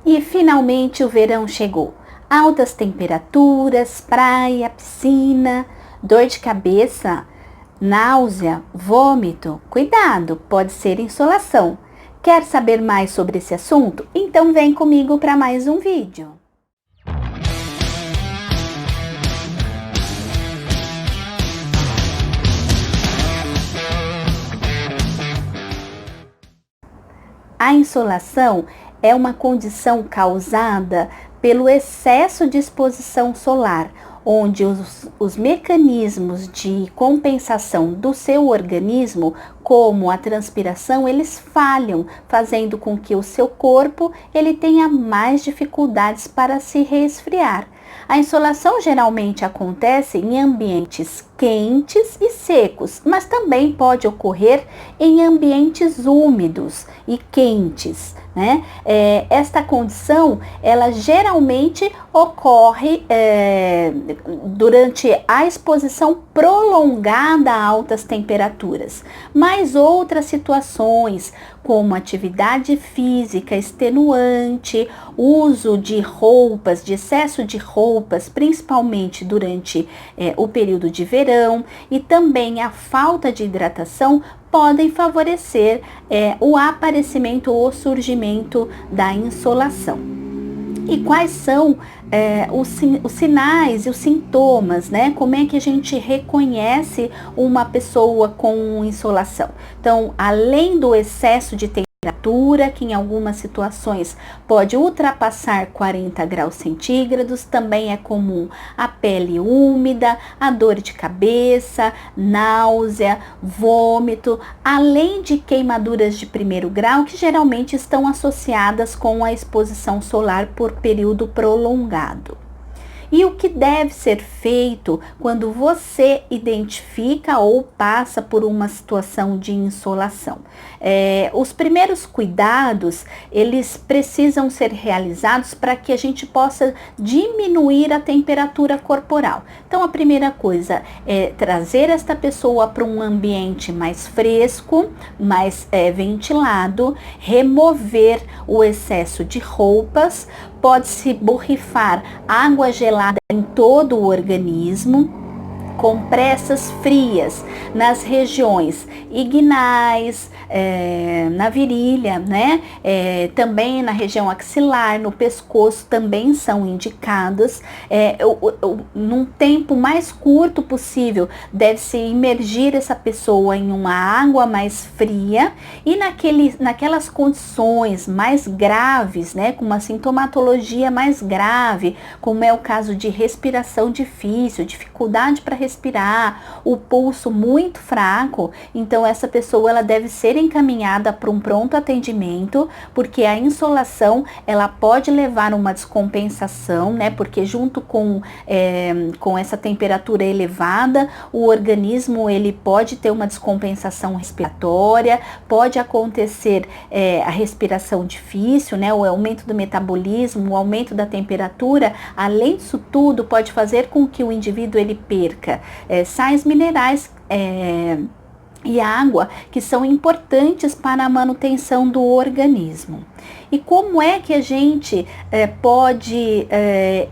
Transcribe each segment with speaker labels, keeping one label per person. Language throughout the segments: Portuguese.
Speaker 1: E finalmente o verão chegou. Altas temperaturas, praia, piscina, dor de cabeça, náusea, vômito. Cuidado, pode ser insolação. Quer saber mais sobre esse assunto? Então vem comigo para mais um vídeo. A insolação é uma condição causada pelo excesso de exposição solar, onde os mecanismos de compensação do seu organismo, como a transpiração, eles falham, fazendo com que o seu corpo ele tenha mais dificuldades para se resfriar. A insolação geralmente acontece em ambientes quentes e secos, mas também pode ocorrer em ambientes úmidos e quentes, né? Esta condição, ela geralmente ocorre durante a exposição prolongada a altas temperaturas, mas outras situações, como atividade física extenuante, uso de roupas, de excesso de roupas, principalmente durante o período de verão, e também a falta de hidratação, podem favorecer o aparecimento ou surgimento da insolação. E quais são os sinais e os sintomas, né? Como é que a gente reconhece uma pessoa com insolação? Então, além do excesso de temperatura, que em algumas situações pode ultrapassar 40 graus centígrados, também é comum a pele úmida, a dor de cabeça, náusea, vômito, além de queimaduras de primeiro grau, que geralmente estão associadas com a exposição solar por período prolongado. E o que deve ser feito quando você identifica ou passa por uma situação de insolação? Os primeiros cuidados, eles precisam ser realizados para que a gente possa diminuir a temperatura corporal. Então, a primeira coisa é trazer esta pessoa para um ambiente mais fresco, mais ventilado, remover o excesso de roupas, pode-se borrifar água gelada em todo o organismo, compressas frias nas regiões inguinais, na virilha, né? Também na região axilar, no pescoço também são indicadas. Num tempo mais curto possível, deve-se imergir essa pessoa em uma água mais fria e naquelas condições mais graves, né? Com uma sintomatologia mais grave, como é o caso de respiração difícil, dificuldade para respirar, o pulso muito fraco, então essa pessoa ela deve ser encaminhada para um pronto atendimento, porque a insolação ela pode levar a uma descompensação, né? Porque junto com essa temperatura elevada, o organismo ele pode ter uma descompensação respiratória, pode acontecer a respiração difícil, né? O aumento do metabolismo, o aumento da temperatura, além disso tudo, pode fazer com que o indivíduo ele perca sais minerais e água, que são importantes para a manutenção do organismo. E como é que a gente pode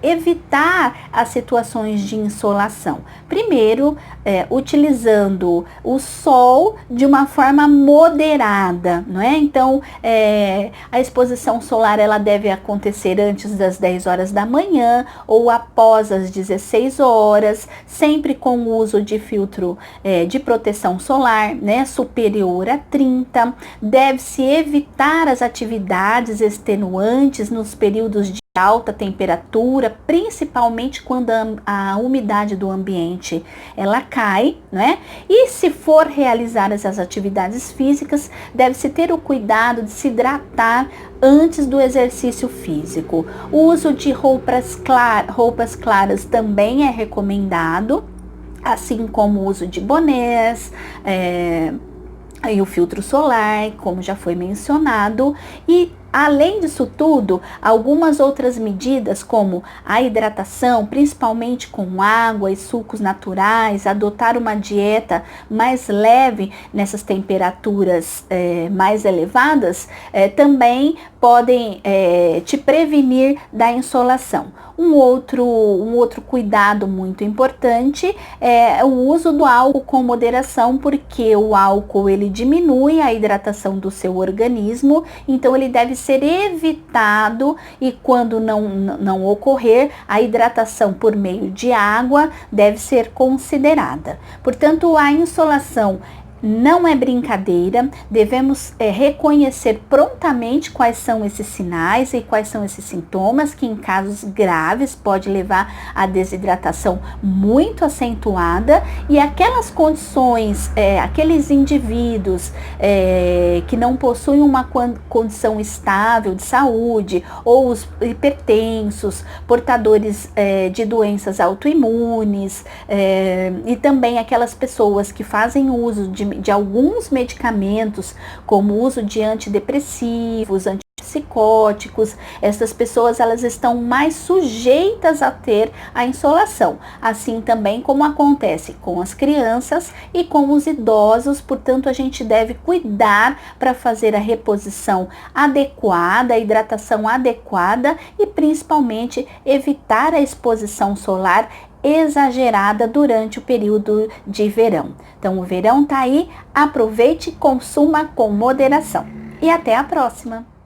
Speaker 1: evitar as situações de insolação? Primeiro, utilizando o sol de uma forma moderada, não é? Então, a exposição solar ela deve acontecer antes das 10 horas da manhã ou após as 16 horas, sempre com o uso de filtro de proteção solar, né, superior a 30. Deve-se evitar as atividades extenuantes nos períodos de alta temperatura, principalmente quando a umidade do ambiente ela cai, né? E se for realizar essas atividades físicas, deve-se ter o cuidado de se hidratar antes do exercício físico. O uso de roupas claras também é recomendado, assim como o uso de bonés, e o filtro solar, como já foi mencionado, e além disso tudo, algumas outras medidas como a hidratação, principalmente com água e sucos naturais, adotar uma dieta mais leve nessas temperaturas mais elevadas, também podem te prevenir da insolação. Um outro cuidado muito importante é o uso do álcool com moderação, porque o álcool ele diminui a hidratação do seu organismo, então ele deve ser evitado, e quando não ocorrer, a hidratação por meio de água deve ser considerada. Portanto, a insolação não é brincadeira, devemos reconhecer prontamente quais são esses sinais e quais são esses sintomas, que em casos graves pode levar a desidratação muito acentuada, e aquelas condições, aqueles indivíduos que não possuem uma condição estável de saúde, ou os hipertensos, portadores de doenças autoimunes, e também aquelas pessoas que fazem uso de alguns medicamentos, como o uso de antidepressivos, antipsicóticos, essas pessoas elas estão mais sujeitas a ter a insolação, assim também como acontece com as crianças e com os idosos. Portanto, a gente deve cuidar para fazer a reposição adequada, a hidratação adequada, e principalmente evitar a exposição solar exagerada durante o período de verão. Então, o verão tá aí, aproveite e consuma com moderação. E até a próxima!